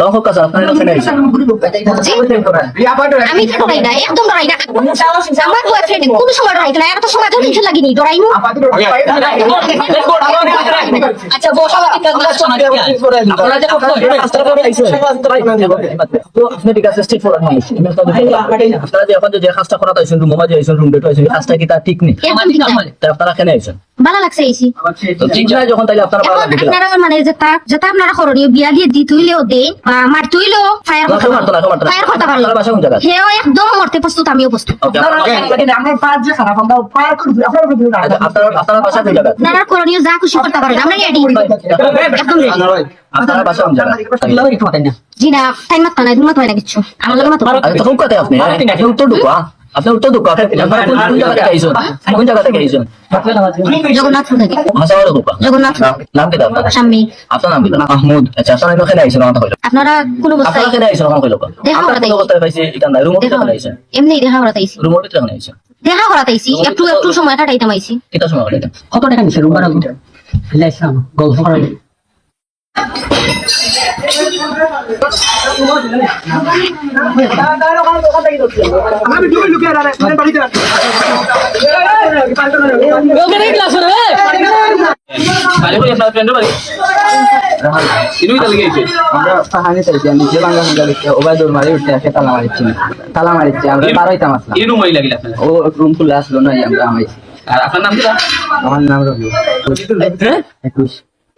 তখন কাছে আপনার এখানে আইছে আমি তো ডরাই না, একদম ডরাই না। আমার বয়ফ্রেন্ড কোন সময় ডরাই না, এত সময় তো টেনশন লাগেনি, ডরাইমু। আচ্ছা বসা আপনারা যে কাজটা করে আইছে তো আপনি ঠিক আছে স্ট্রেট ফরওয়ার্ড মানুষ আপনারা যে এখন যে কাজটা করা তাইছেন রুম মাঝে আইছেন রুম ডেট আইছেন কাজটা কি তা ঠিক নেই একদম ঠিক না। তাই আপনারা এখানে আইছেন ভালো লাগছে এসি। তো ঠিক না যখন তাইলে আপনারা ভালো এখন লাগবে আপনারা মানে যেটা আপনারা করণীয় বিয়া দিয়ে দিত হইলেও দেই বা মারতে হইলেও ফায়ার করতে পারতো, ফায়ার করতে পারলো। আপনারা বাসা কোন জায়গা হেও একদম মরতে প্রস্তুত, আমিও প্রস্তুত। আপনারা বাসা কোন জায়গা আপনারা করণীয় যা খুশি করতে পারেন, আমরা রেডি একদম রেডি। আপনারা বাসা কোন জায়গা জি না, টাইম মাত্র নাই, দুমাত হয় না কিছু, আমার লগে মাত্র। তখন কথা আপনি উত্তর ঢুকো আপনার উত্তর ঢুকো আপনারা কোন জায়গা থেকে আইছেন কোন জায়গা থেকে আইছেন জগন্নাথপুর থেকে। হাসাওয়ার ঢুকো জগন্নাথপুর নাম কি আপনার স্বামী। আপনার নাম কি মাহমুদ আচ্ছা আপনারা এখানে আইছেন কথা কইলো আপনারা কোন আপনারা অবস্থায় এখানে আইছেন কথা কইলো দেখা আপনারা করাতে কোন অবস্থায় পাইছে এটা না রুমের দেখা ভিতরে আইছেন এমনি দেখা করাতাইছি, রুমের ভিতরে আইছেন দেখা করাতাইছি, একটু একটু সময় কাটাইতাম আইছি। এটা সময় হলো কত টাকা নিচ্ছে রুম ভাড়া লাইছিলাম গল্প করার আরে ভাই আপনার ফ্রেন্ড বাড়ি ইনুই তালি গেছে আমরা পাহাড়ে চাইছি আমি যে বাংলা মজা দেখতে ওবাই দৌড় মারি উঠতে আসে তালা মারিচ্ছি আমরা বারোইতাম আসলাম এই রুম ওই লাগিলা ও রুম খুলে আসলো না আমরা আমাইছি আর আপনার নাম কি আমার নাম রবি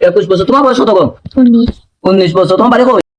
21 বছর তোমার বয়স কত 19 19 বছর তোমার বাড়ি কই